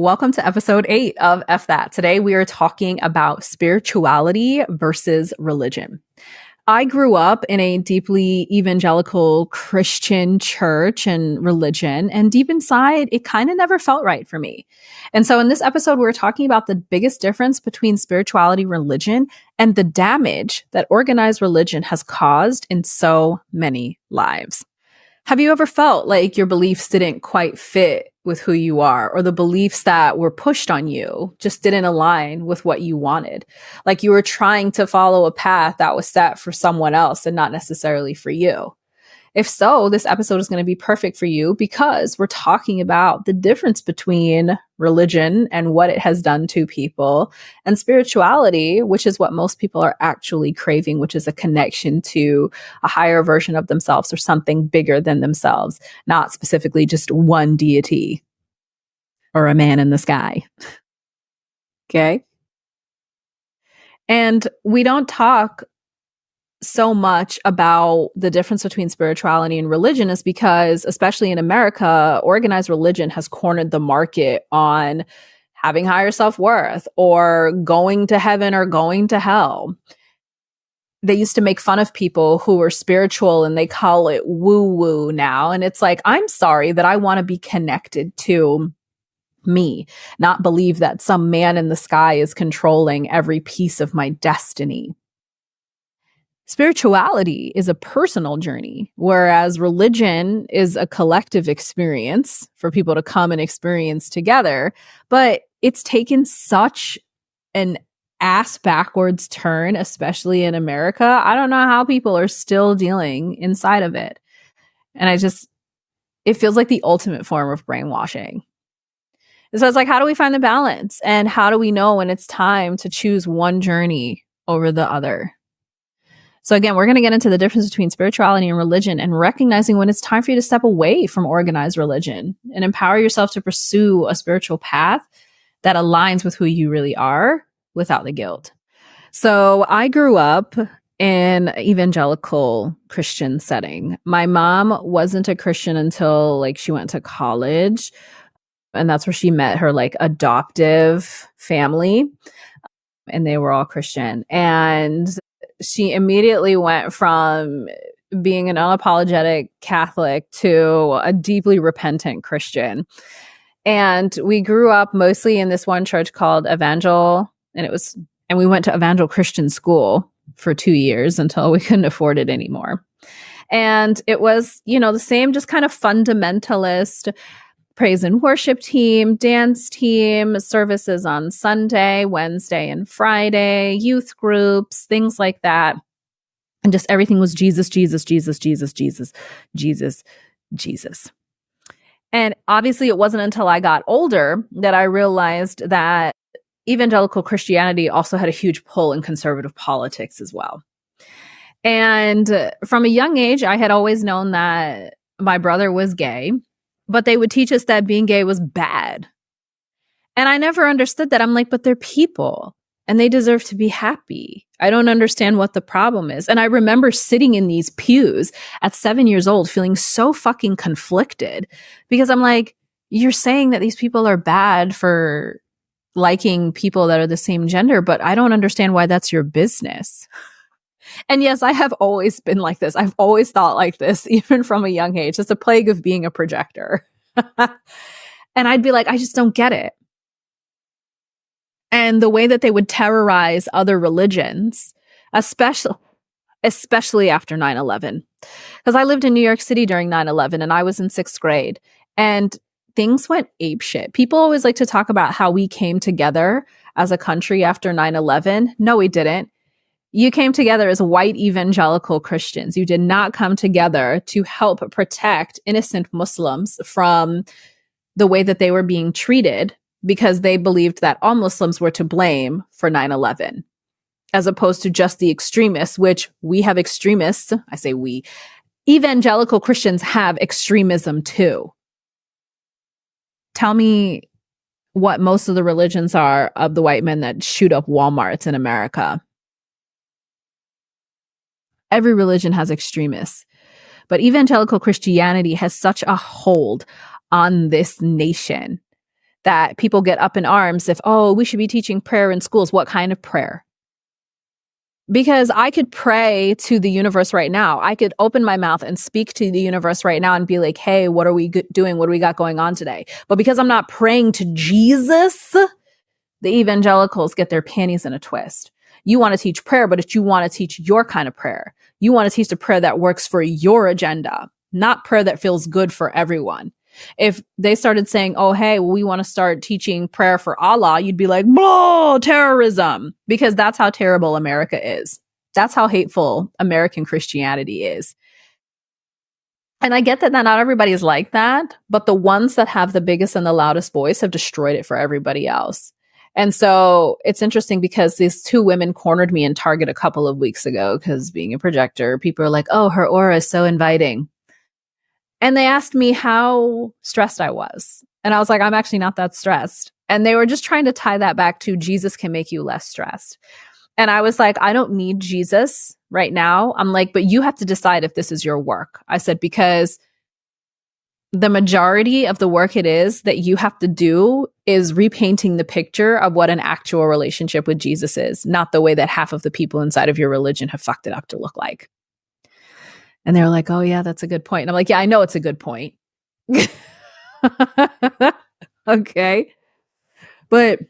Welcome to episode 8 of F That. Today we are talking about spirituality versus religion. I grew up in a deeply evangelical Christian church and religion, and deep inside, it kind of never felt right for me. And so in this episode, we're talking about the biggest difference between spirituality and religion and the damage that organized religion has caused in so many lives. Have you ever felt like your beliefs didn't quite fit with who you are, or the beliefs that were pushed on you just didn't align with what you wanted? Like you were trying to follow a path that was set for someone else and not necessarily for you. If so, this episode is going to be perfect for you because we're talking about the difference between religion and what it has done to people and spirituality, which is what most people are actually craving, which is a connection to a higher version of themselves or something bigger than themselves, not specifically just one deity or a man in the sky. Okay. And we don't talk so much about the difference between spirituality and religion is because, especially in America, organized religion has cornered the market on having higher self-worth or going to heaven or going to hell. They used to make fun of people who were spiritual and they call it woo-woo now. And it's like, I'm sorry that I want to be connected to me, not believe that some man in the sky is controlling every piece of my destiny. Spirituality is a personal journey, whereas religion is a collective experience for people to come and experience together. But it's taken such an ass backwards turn, especially in America. I don't know how people are still dealing inside of it. And it feels like the ultimate form of brainwashing. So it's like, how do we find the balance? And how do we know when it's time to choose one journey over the other? So again, we're going to get into the difference between spirituality and religion and recognizing when it's time for you to step away from organized religion and empower yourself to pursue a spiritual path that aligns with who you really are without the guilt. So I grew up in an evangelical Christian setting. My mom wasn't a Christian until she went to college, and that's where she met her adoptive family, and they were all Christian. And she immediately went from being an unapologetic Catholic to a deeply repentant Christian. And we grew up mostly in this one church called Evangel, and we went to Evangel Christian school for 2 years until we couldn't afford it anymore. And it was, the same just kind of fundamentalist praise and worship team, dance team, services on Sunday, Wednesday, and Friday, youth groups, things like that. And just everything was Jesus, Jesus, Jesus, Jesus, Jesus, Jesus, Jesus. And obviously, it wasn't until I got older that I realized that evangelical Christianity also had a huge pull in conservative politics as well. And from a young age, I had always known that my brother was gay, but they would teach us that being gay was bad. And I never understood that. I'm like, but they're people and they deserve to be happy. I don't understand what the problem is. And I remember sitting in these pews at 7 years old, feeling so fucking conflicted because I'm like, you're saying that these people are bad for liking people that are the same gender, but I don't understand why that's your business. And yes, I have always been like this. I've always thought like this, even from a young age. It's a plague of being a projector. And I'd be like, I just don't get it. And the way that they would terrorize other religions, especially after 9/11. Because I lived in New York City during 9/11 and I was in 6th grade. And things went apeshit. People always like to talk about how we came together as a country after 9/11. No, we didn't. You came together as white evangelical Christians. You did not come together to help protect innocent Muslims from the way that they were being treated because they believed that all Muslims were to blame for 9/11, as opposed to just the extremists, which we have extremists. I say we. Evangelical Christians have extremism too. Tell me what most of the religions are of the white men that shoot up Walmarts in America. Every religion has extremists, but evangelical Christianity has such a hold on this nation that people get up in arms if, oh, we should be teaching prayer in schools. What kind of prayer? Because I could pray to the universe right now. I could open my mouth and speak to the universe right now and be like, hey, what are we doing? What do we got going on today? But because I'm not praying to Jesus, the evangelicals get their panties in a twist. You want to teach prayer, but you want to teach your kind of prayer. You want to teach the prayer that works for your agenda, not prayer that feels good for everyone. If they started saying, oh, hey, we want to start teaching prayer for Allah, you'd be like, blah, terrorism, because that's how terrible America is. That's how hateful American Christianity is. And I get that not everybody is like that, but the ones that have the biggest and the loudest voice have destroyed it for everybody else. And so it's interesting because these two women cornered me in Target a couple of weeks ago because being a projector, people are like, oh, her aura is so inviting. And they asked me how stressed I was. And I was like, I'm actually not that stressed. And they were just trying to tie that back to Jesus can make you less stressed. And I was like, I don't need Jesus right now. I'm like, but you have to decide if this is your work. I said, because the majority of the work it is that you have to do is repainting the picture of what an actual relationship with Jesus is, not the way that half of the people inside of your religion have fucked it up to look like. And they're like, oh, yeah, that's a good point. And I'm like, yeah, I know it's a good point. Okay. But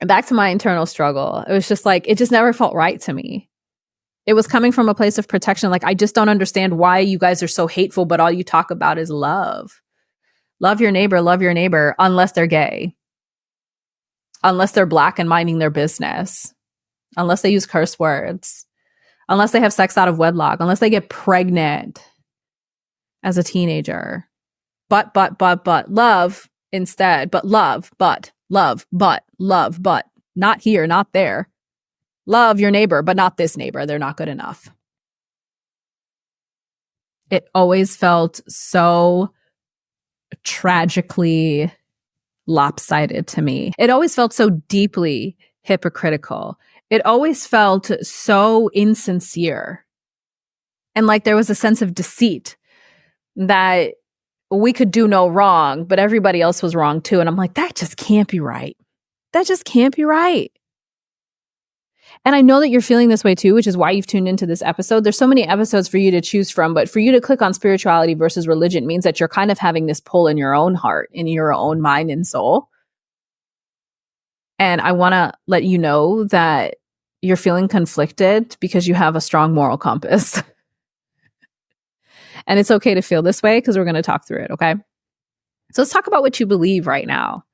back to my internal struggle. It was just like, it just never felt right to me. It was coming from a place of protection. Like, I just don't understand why you guys are so hateful, but all you talk about is love. Love your neighbor, unless they're gay. Unless they're Black and minding their business. Unless they use curse words. Unless they have sex out of wedlock, unless they get pregnant as a teenager. But, love instead. But, not here, not there. Love your neighbor, but not this neighbor. They're not good enough. It always felt so tragically lopsided to me. It always felt so deeply hypocritical. It always felt so insincere. And like there was a sense of deceit that we could do no wrong, but everybody else was wrong too. And I'm like, that just can't be right. That just can't be right. And I know that you're feeling this way too, which is why you've tuned into this episode. There's so many episodes for you to choose from, but for you to click on spirituality versus religion means that you're kind of having this pull in your own heart, in your own mind and soul. And I want to let you know that you're feeling conflicted because you have a strong moral compass. And it's okay to feel this way because we're going to talk through it, okay? So let's talk about what you believe right now.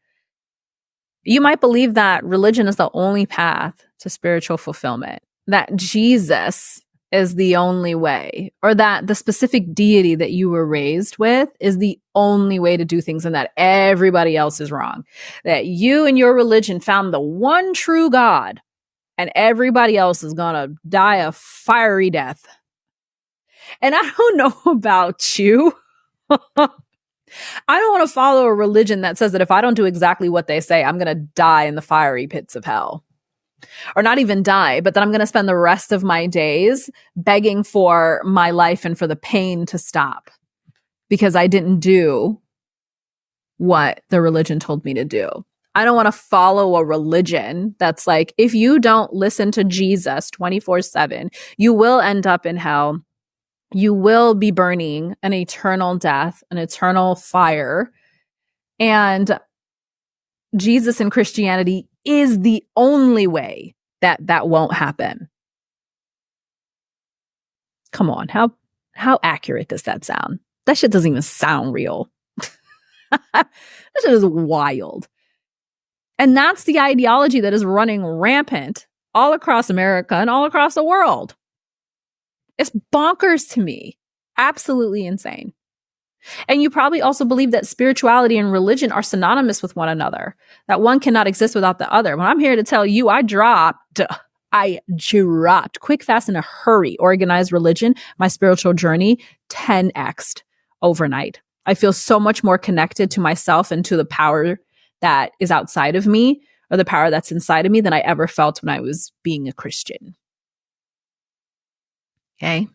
You might believe that religion is the only path to spiritual fulfillment, that Jesus is the only way, or that the specific deity that you were raised with is the only way to do things and that everybody else is wrong. That you and your religion found the one true God and everybody else is going to die a fiery death. And I don't know about you. I don't want to follow a religion that says that if I don't do exactly what they say, I'm going to die in the fiery pits of hell. Or not even die, but then I'm going to spend the rest of my days begging for my life and for the pain to stop because I didn't do what the religion told me to do. I don't want to follow a religion that's like, if you don't listen to Jesus 24/7, you will end up in hell. You will be burning an eternal death, an eternal fire. And Jesus and Christianity is the only way that won't happen. Come on, how accurate does that sound? That shit doesn't even sound real. That shit is wild. And that's the ideology that is running rampant all across America and all across the world. It's bonkers to me. Absolutely insane. And you probably also believe that spirituality and religion are synonymous with one another, that one cannot exist without the other. But I'm here to tell you, I dropped quick, fast, in a hurry, organized religion, my spiritual journey, 10x'd overnight. I feel so much more connected to myself and to the power that is outside of me or the power that's inside of me than I ever felt when I was being a Christian. Okay.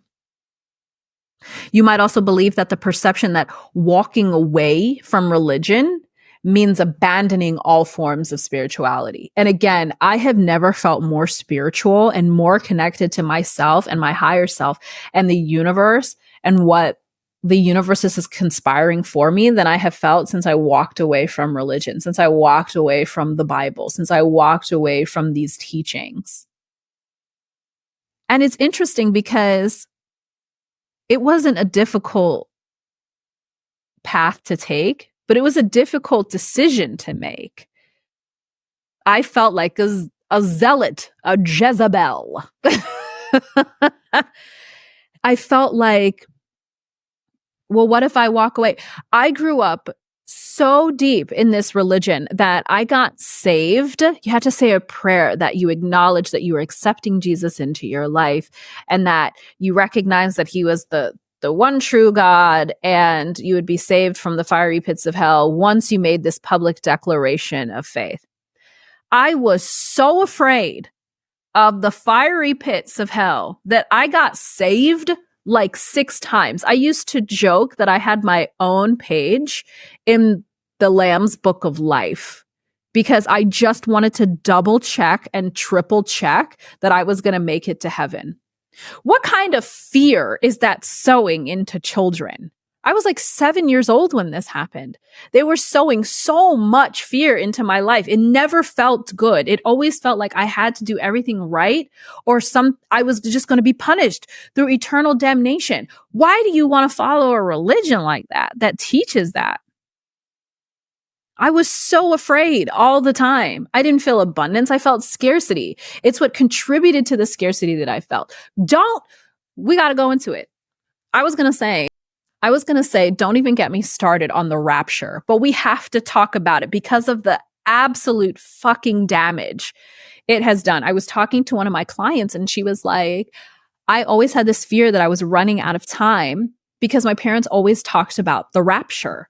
You might also believe that the perception that walking away from religion means abandoning all forms of spirituality. And again, I have never felt more spiritual and more connected to myself and my higher self and the universe and what the universe is conspiring for me than I have felt since I walked away from religion, since I walked away from the Bible, since I walked away from these teachings. And it's interesting because it wasn't a difficult path to take, but it was a difficult decision to make. I felt like a zealot, a Jezebel. I felt like, well, what if I walk away? I grew up so deep in this religion that I got saved. You had to say a prayer that you acknowledge that you were accepting Jesus into your life and that you recognize that he was the one true God, and you would be saved from the fiery pits of hell once you made this public declaration of faith. I was so afraid of the fiery pits of hell that I got saved like 6 times. I used to joke that I had my own page in the Lamb's Book of Life because I just wanted to double check and triple check that I was going to make it to heaven. What kind of fear is that sowing into children? I was like 7 years old when this happened. They were sowing so much fear into my life. It never felt good. It always felt like I had to do everything right or I was just going to be punished through eternal damnation. Why do you want to follow a religion like that teaches that? I was so afraid all the time. I didn't feel abundance. I felt scarcity. It's what contributed to the scarcity that I felt. We got to go into it. I was going to say, don't even get me started on the rapture, but we have to talk about it because of the absolute fucking damage it has done. I was talking to one of my clients and she was like, I always had this fear that I was running out of time because my parents always talked about the rapture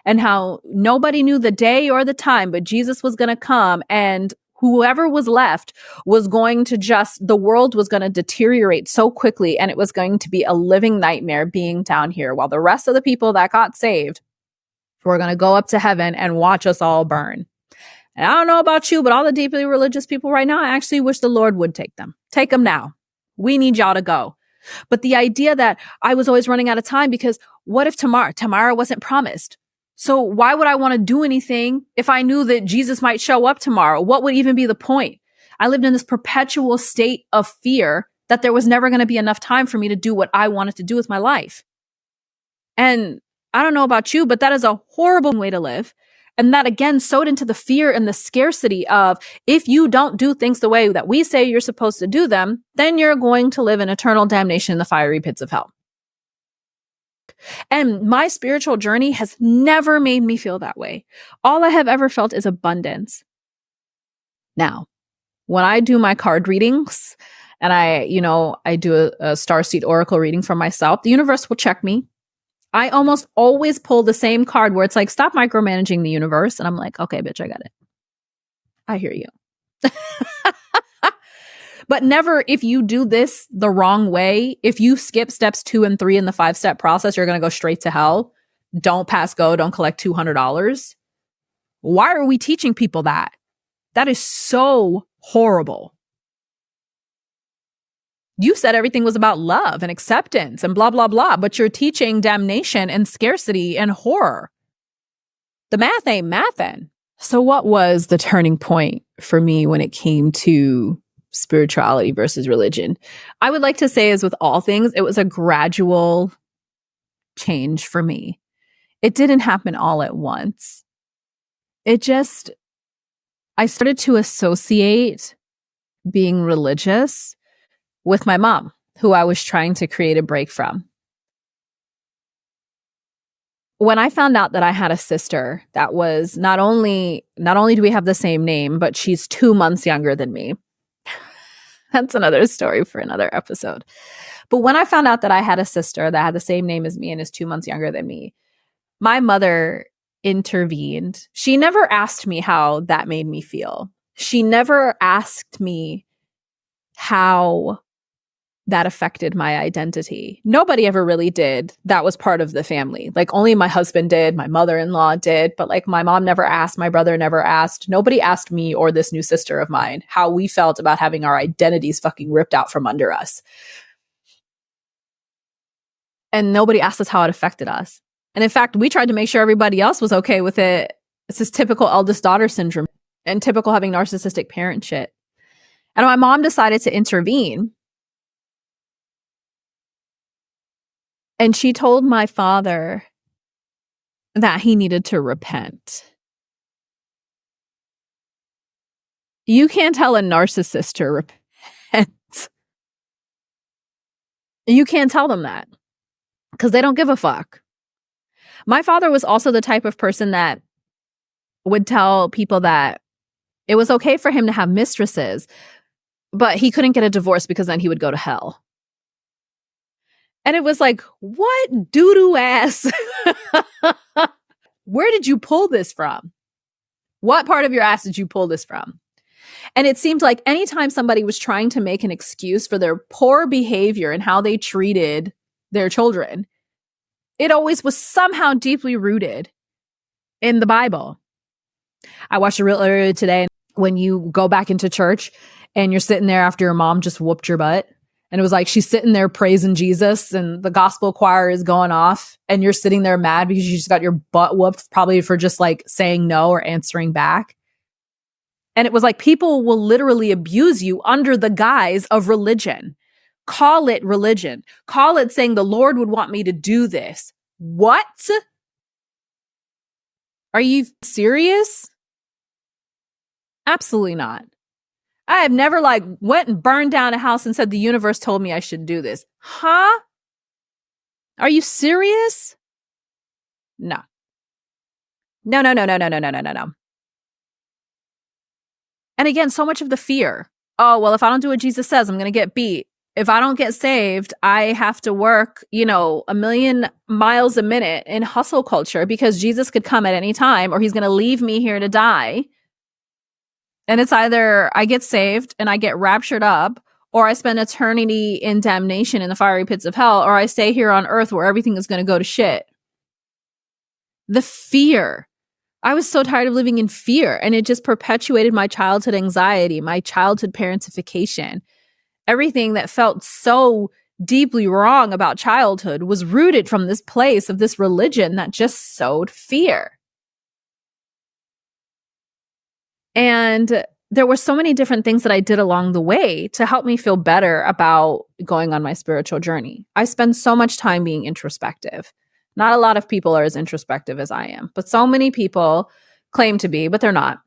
and how nobody knew the day or the time, but Jesus was going to come and whoever was left was going to the world was going to deteriorate so quickly and it was going to be a living nightmare being down here while the rest of the people that got saved were going to go up to heaven and watch us all burn. And I don't know about you, but all the deeply religious people right now, I actually wish the Lord would take them. Take them now. We need y'all to go. But the idea that I was always running out of time because what if tomorrow wasn't promised? So why would I want to do anything if I knew that Jesus might show up tomorrow? What would even be the point? I lived in this perpetual state of fear that there was never going to be enough time for me to do what I wanted to do with my life. And I don't know about you, but that is a horrible way to live. And that again sowed into the fear and the scarcity of if you don't do things the way that we say you're supposed to do them, then you're going to live in eternal damnation in the fiery pits of hell. And my spiritual journey has never made me feel that way. All I have ever felt is abundance. Now, when I do my card readings and I do a starseed oracle reading for myself, the universe will check me. I almost always pull the same card where it's like, stop micromanaging the universe. And I'm like, okay, bitch, I got it. I hear you. But never, if you do this the wrong way, if you skip steps 2 and 3 in the 5-step process, you're going to go straight to hell. Don't pass go. Don't collect $200. Why are we teaching people that? That is so horrible. You said everything was about love and acceptance and blah, blah, blah, but you're teaching damnation and scarcity and horror. The math ain't mathin'. So what was the turning point for me when it came to spirituality versus religion? I would like to say, as with all things, it was a gradual change for me. It didn't happen all at once. I started to associate being religious with my mom, who I was trying to create a break from. When I found out that I had a sister that was not only do we have the same name, but she's 2 months younger than me. That's another story for another episode. But when I found out that I had a sister that had the same name as me and is 2 months younger than me, my mother intervened. She never asked me how that made me feel. She never asked me how that affected my identity. Nobody ever really did. That was part of the family. Like only my husband did, my mother-in-law did, but like my mom never asked, my brother never asked. Nobody asked me or this new sister of mine how we felt about having our identities fucking ripped out from under us. And nobody asked us how it affected us. And in fact, we tried to make sure everybody else was okay with it. It's this typical eldest daughter syndrome and typical having narcissistic parent shit. And my mom decided to intervene. And she told my father that he needed to repent. You can't tell a narcissist to repent. You can't tell them that because they don't give a fuck. My father was also the type of person that would tell people that it was okay for him to have mistresses, but he couldn't get a divorce because then he would go to hell. And it was like, what doo-doo ass? Where did you pull this from? What part of your ass did you pull this from? And it seemed like anytime somebody was trying to make an excuse for their poor behavior and how they treated their children, it always was somehow deeply rooted in the Bible. I watched a reel earlier today when you go back into church and you're sitting there after your mom just whooped your butt. And it was like she's sitting there praising Jesus and the gospel choir is going off and you're sitting there mad because you just got your butt whooped probably for just like saying no or answering back. And it was like people will literally abuse you under the guise of religion. Call it religion. Call it saying the Lord would want me to do this. What? Are you serious? Absolutely not. I have never like went and burned down a house and said the universe told me I should do this. Huh? Are you serious? No. No. And again, so much of the fear. Oh, well, if I don't do what Jesus says, I'm going to get beat. If I don't get saved, I have to work, 1,000,000 miles a minute in hustle culture because Jesus could come at any time or he's going to leave me here to die. And it's either I get saved and I get raptured up, or I spend eternity in damnation in the fiery pits of hell, or I stay here on earth where everything is going to go to shit. The fear. I was so tired of living in fear, and it just perpetuated my childhood anxiety, my childhood parentification. Everything that felt so deeply wrong about childhood was rooted from this place of this religion that just sowed fear. And there were so many different things that I did along the way to help me feel better about going on my spiritual journey. I spend so much time being introspective. Not a lot of people are as introspective as I am, but so many people claim to be, but they're not.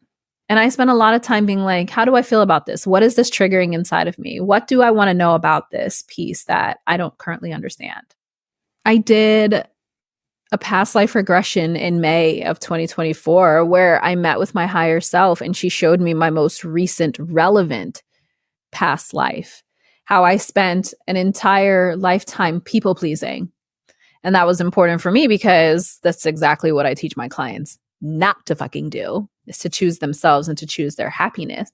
And I spend a lot of time being like, how do I feel about this? What is this triggering inside of me? What do I want to know about this piece that I don't currently understand? I did a past life regression in May of 2024 where I met with my higher self and she showed me my most recent relevant past life, how I spent an entire lifetime people pleasing. And that was important for me because that's exactly what I teach my clients not to fucking do, is to choose themselves and to choose their happiness.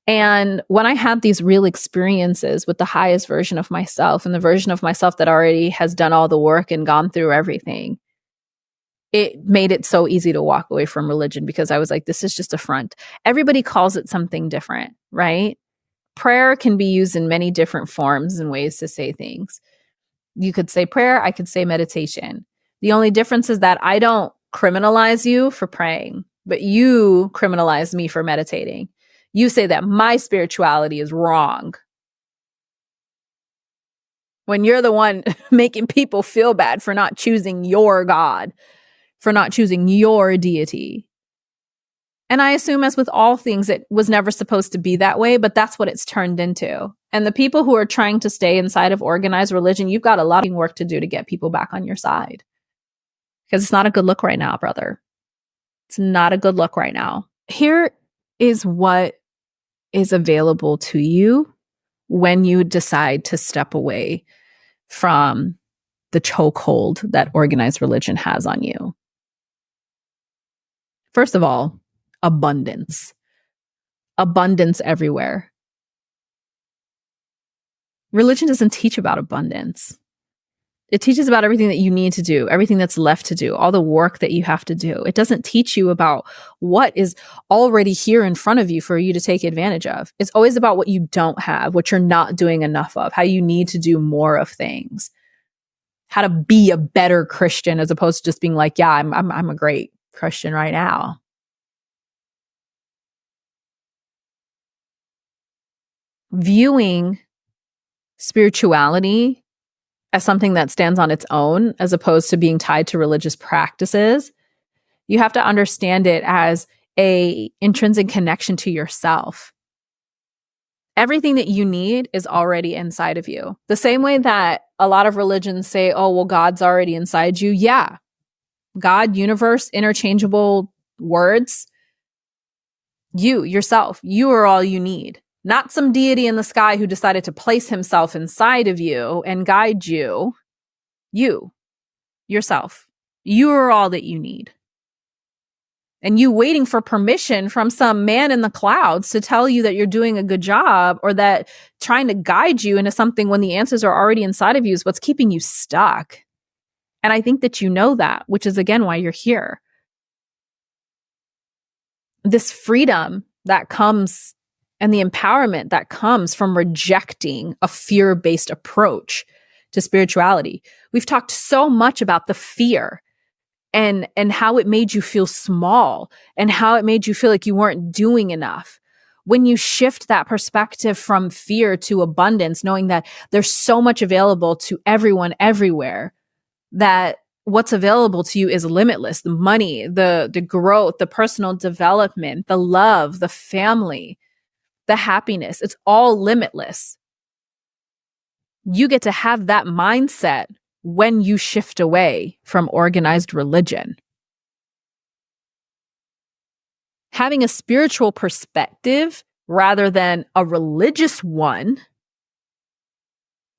And when I had these real experiences with the highest version of myself and the version of myself that already has done all the work and gone through everything, it made it so easy to walk away from religion because I was like, this is just a front. Everybody calls it something different, right? Prayer can be used in many different forms and ways to say things. You could say prayer, I could say meditation. The only difference is that I don't criminalize you for praying, but you criminalize me for meditating. You say that my spirituality is wrong when you're the one making people feel bad for not choosing your God, for not choosing your deity. And I assume, as with all things, it was never supposed to be that way, but that's what it's turned into. And the people who are trying to stay inside of organized religion, you've got a lot of work to do to get people back on your side. Because it's not a good look right now, brother. It's not a good look right now. Here is what is available to you when you decide to step away from the chokehold that organized religion has on you. First of all, abundance. Abundance everywhere. Religion doesn't teach about abundance. It teaches about everything that you need to do, everything that's left to do, all the work that you have to do. It doesn't teach you about what is already here in front of you for you to take advantage of. It's always about what you don't have, what you're not doing enough of, how you need to do more of things, how to be a better Christian as opposed to just being like, yeah, I'm a great Christian right now. Viewing spirituality as something that stands on its own, as opposed to being tied to religious practices, you have to understand it as a intrinsic connection to yourself. Everything that you need is already inside of you. The same way that a lot of religions say, oh, well, God's already inside you. Yeah. God, universe, interchangeable words. You, yourself, you are all you need. Not some deity in the sky who decided to place himself inside of you and guide you. You, yourself, you are all that you need. And you waiting for permission from some man in the clouds to tell you that you're doing a good job or that trying to guide you into something when the answers are already inside of you is what's keeping you stuck. And I think that you know that, which is again why you're here. This freedom that comes and the empowerment that comes from rejecting a fear-based approach to spirituality. We've talked so much about the fear and how it made you feel small and how it made you feel like you weren't doing enough. When you shift that perspective from fear to abundance, knowing that there's so much available to everyone everywhere, that what's available to you is limitless. The money, the growth, the personal development, the love, the family, the happiness, it's all limitless. You get to have that mindset when you shift away from organized religion. Having a spiritual perspective rather than a religious one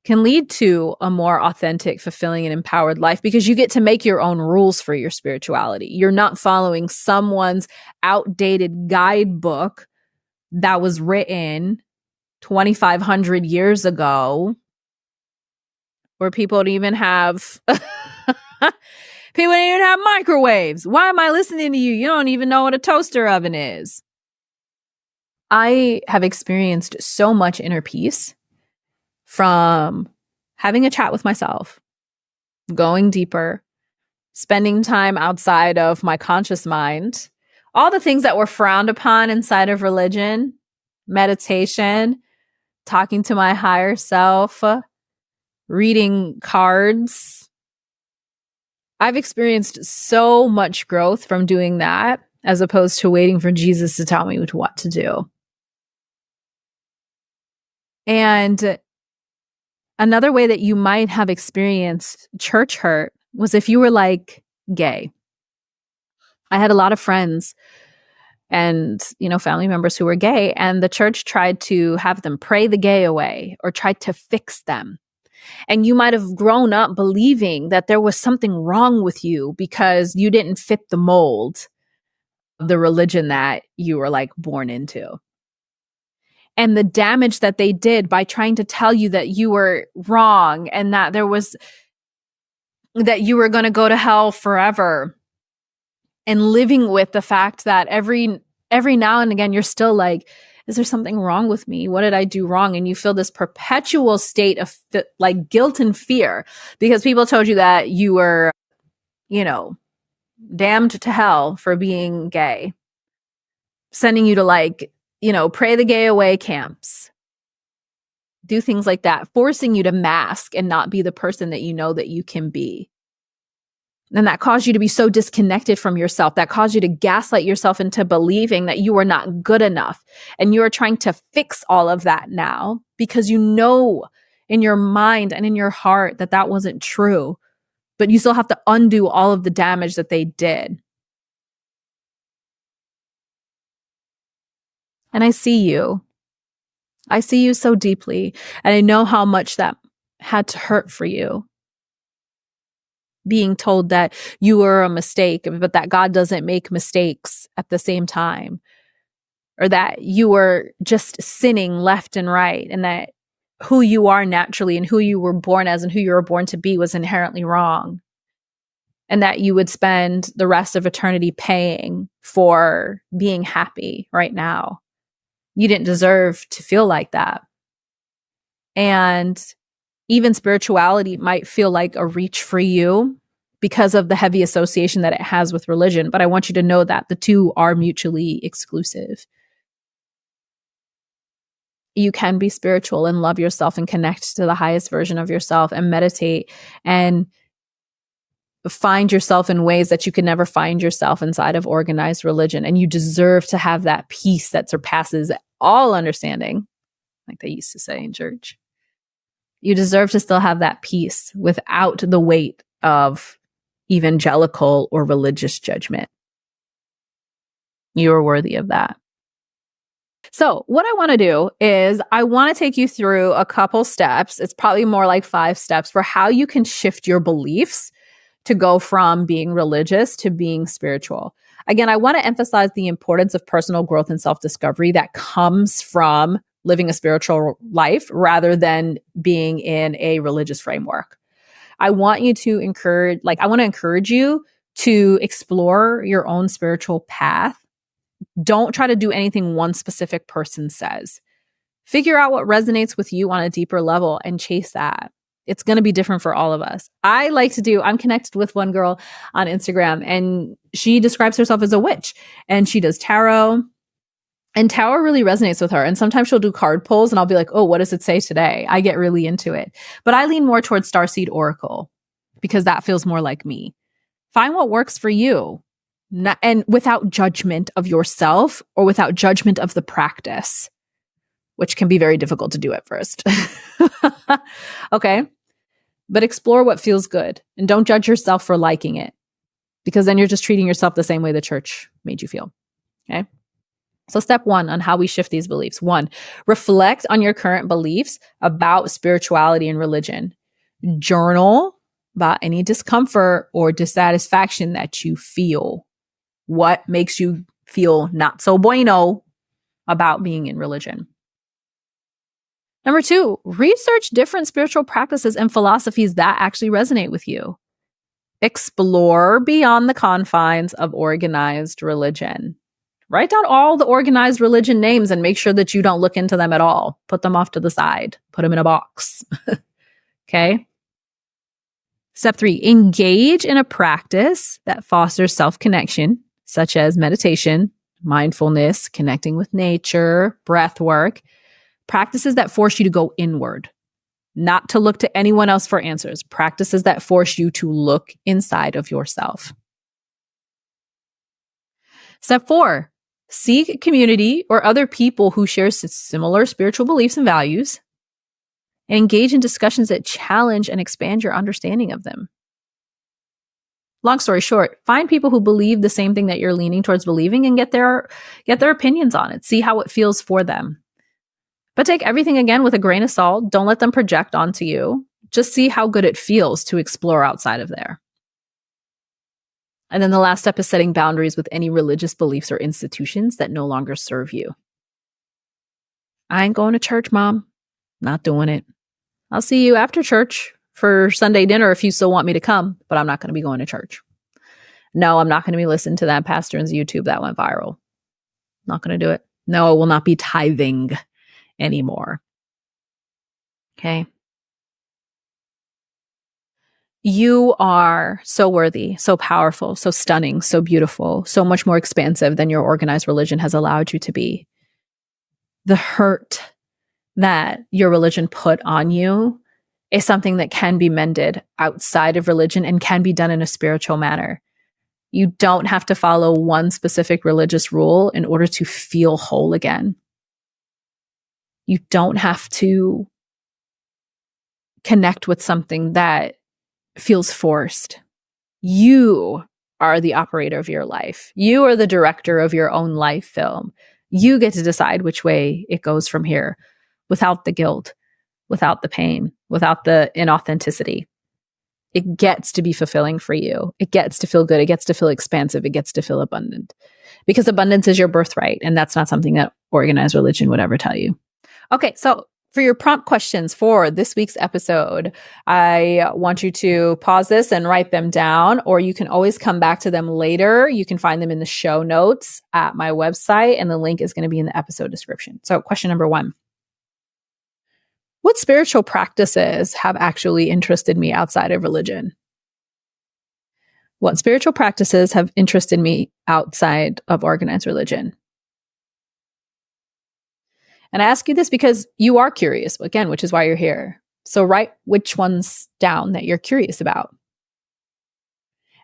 can lead to a more authentic, fulfilling, and empowered life because you get to make your own rules for your spirituality. You're not following someone's outdated guidebook that was written 2,500 years ago, where people don't even have microwaves. Why am I listening to you? You don't even know what a toaster oven is. I have experienced so much inner peace from having a chat with myself, going deeper, spending time outside of my conscious mind, all the things that were frowned upon inside of religion, meditation, talking to my higher self, reading cards. I've experienced so much growth from doing that as opposed to waiting for Jesus to tell me what to do. And another way that you might have experienced church hurt was if you were like gay. I had a lot of friends and, family members who were gay, and the church tried to have them pray the gay away or tried to fix them. And you might have grown up believing that there was something wrong with you because you didn't fit the mold of the religion that you were like born into. And the damage that they did by trying to tell you that you were wrong and that that you were going to go to hell forever, and living with the fact that every now and again, you're still like, is there something wrong with me? What did I do wrong? And you feel this perpetual state of like guilt and fear because people told you that you were, damned to hell for being gay, sending you to pray the gay away camps, do things like that, forcing you to mask and not be the person that you know that you can be. And that caused you to be so disconnected from yourself, that caused you to gaslight yourself into believing that you were not good enough. And you are trying to fix all of that now because you know in your mind and in your heart that that wasn't true, but you still have to undo all of the damage that they did. And I see you. I see you so deeply. And I know how much that had to hurt for you. Being told that you were a mistake, but that God doesn't make mistakes at the same time, or that you were just sinning left and right, and that who you are naturally and who you were born as and who you were born to be was inherently wrong. And that you would spend the rest of eternity paying for being happy right now. You didn't deserve to feel like that. And even spirituality might feel like a reach for you because of the heavy association that it has with religion. But I want you to know that the two are mutually exclusive. You can be spiritual and love yourself and connect to the highest version of yourself and meditate and find yourself in ways that you could never find yourself inside of organized religion. And you deserve to have that peace that surpasses all understanding, like they used to say in church. You deserve to still have that peace without the weight of evangelical or religious judgment. You are worthy of that. So what I want to do is I want to take you through a couple steps. It's probably more like 5 steps for how you can shift your beliefs to go from being religious to being spiritual. Again, I want to emphasize the importance of personal growth and self-discovery that comes from living a spiritual life rather than being in a religious framework. I want to encourage you to explore your own spiritual path. Don't try to do anything one specific person says. Figure out what resonates with you on a deeper level and chase that. It's going to be different for all of us. I'm connected with one girl on Instagram, and she describes herself as a witch, and she does tarot, and tarot really resonates with her. And sometimes she'll do card pulls and I'll be like, oh, what does it say today? I get really into it, but I lean more towards Starseed Oracle because that feels more like me. Find what works for you, and without judgment of yourself or without judgment of the practice, which can be very difficult to do at first. Okay. But explore what feels good and don't judge yourself for liking it, because then you're just treating yourself the same way the church made you feel. Okay. So step 1 on how we shift these beliefs. 1, reflect on your current beliefs about spirituality and religion. Journal about any discomfort or dissatisfaction that you feel. What makes you feel not so bueno about being in religion? Number 2, research different spiritual practices and philosophies that actually resonate with you. Explore beyond the confines of organized religion. Write down all the organized religion names and make sure that you don't look into them at all. Put them off to the side. Put them in a box. Okay? Step 3, engage in a practice that fosters self-connection, such as meditation, mindfulness, connecting with nature, breath work. Practices that force you to go inward, not to look to anyone else for answers. Practices that force you to look inside of yourself. Step 4, seek community or other people who share similar spiritual beliefs and values, and engage in discussions that challenge and expand your understanding of them. Long story short, find people who believe the same thing that you're leaning towards believing and get their opinions on it. See how it feels for them. But take everything again with a grain of salt. Don't let them project onto you. Just see how good it feels to explore outside of there. And then the last step is setting boundaries with any religious beliefs or institutions that no longer serve you. I ain't going to church, Mom. Not doing it. I'll see you after church for Sunday dinner if you still want me to come, but I'm not going to be going to church. No, I'm not going to be listening to that pastor's YouTube that went viral. Not going to do it. No, I will not be tithing anymore. Okay. You are so worthy, so powerful, so stunning, so beautiful, so much more expansive than your organized religion has allowed you to be. The hurt that your religion put on you is something that can be mended outside of religion and can be done in a spiritual manner. You don't have to follow one specific religious rule in order to feel whole again. You don't have to connect with something that feels forced. You are the operator of your life. You are the director of your own life film. You get to decide which way it goes from here without the guilt, without the pain, without the inauthenticity. It gets to be fulfilling for you. It gets to feel good. It gets to feel expansive. It gets to feel abundant, because abundance is your birthright. And that's not something that organized religion would ever tell you. Okay, so For your prompt questions for this week's episode, I want you to pause this and write them down, or you can always come back to them later. You can find them in the show notes at my website, and the link is going to be in the episode description. So question number 1. What spiritual practices have actually interested me outside of religion? What spiritual practices have interested me outside of organized religion? And I ask you this because you are curious, again, which is why you're here. So write which ones down that you're curious about.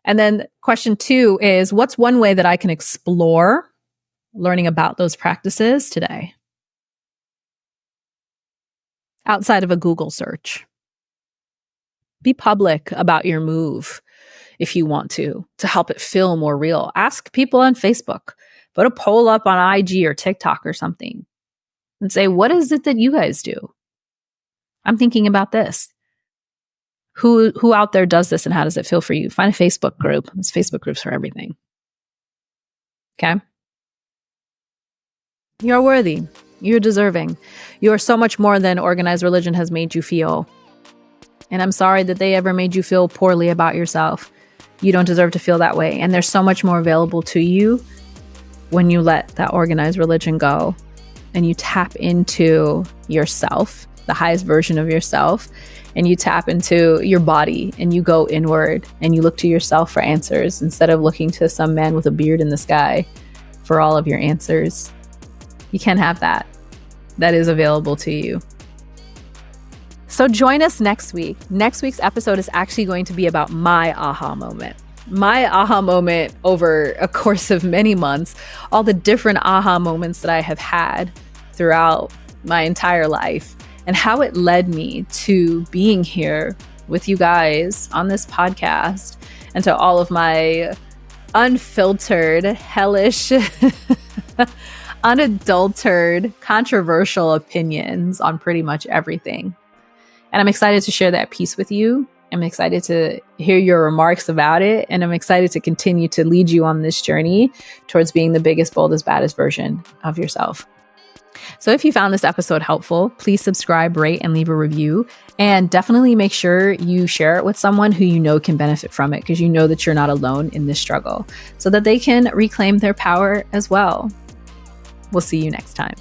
And then question 2 is, what's one way that I can explore learning about those practices today? Outside of a Google search. Be public about your move if you want to help it feel more real. Ask people on Facebook. Put a poll up on IG or TikTok or something. And say, what is it that you guys do? I'm thinking about this. Who out there does this and how does it feel for you? Find a Facebook group. There's Facebook groups for everything. Okay? You're worthy. You're deserving. You are so much more than organized religion has made you feel. And I'm sorry that they ever made you feel poorly about yourself. You don't deserve to feel that way. And there's so much more available to you when you let that organized religion go. And you tap into yourself, the highest version of yourself, and you tap into your body and you go inward and you look to yourself for answers instead of looking to some man with a beard in the sky for all of your answers. You can't have that. That is available to you. So join us next week. Next week's episode is actually going to be about my aha moment. My aha moment over a course of many months, all the different aha moments that I have had throughout my entire life, and how it led me to being here with you guys on this podcast and to all of my unfiltered, hellish, unadulterated, controversial opinions on pretty much everything. And I'm excited to share that piece with you. I'm excited to hear your remarks about it. And I'm excited to continue to lead you on this journey towards being the biggest, boldest, baddest version of yourself. So if you found this episode helpful, please subscribe, rate, and leave a review. And definitely make sure you share it with someone who you know can benefit from it, because you know that you're not alone in this struggle, so that they can reclaim their power as well. We'll see you next time.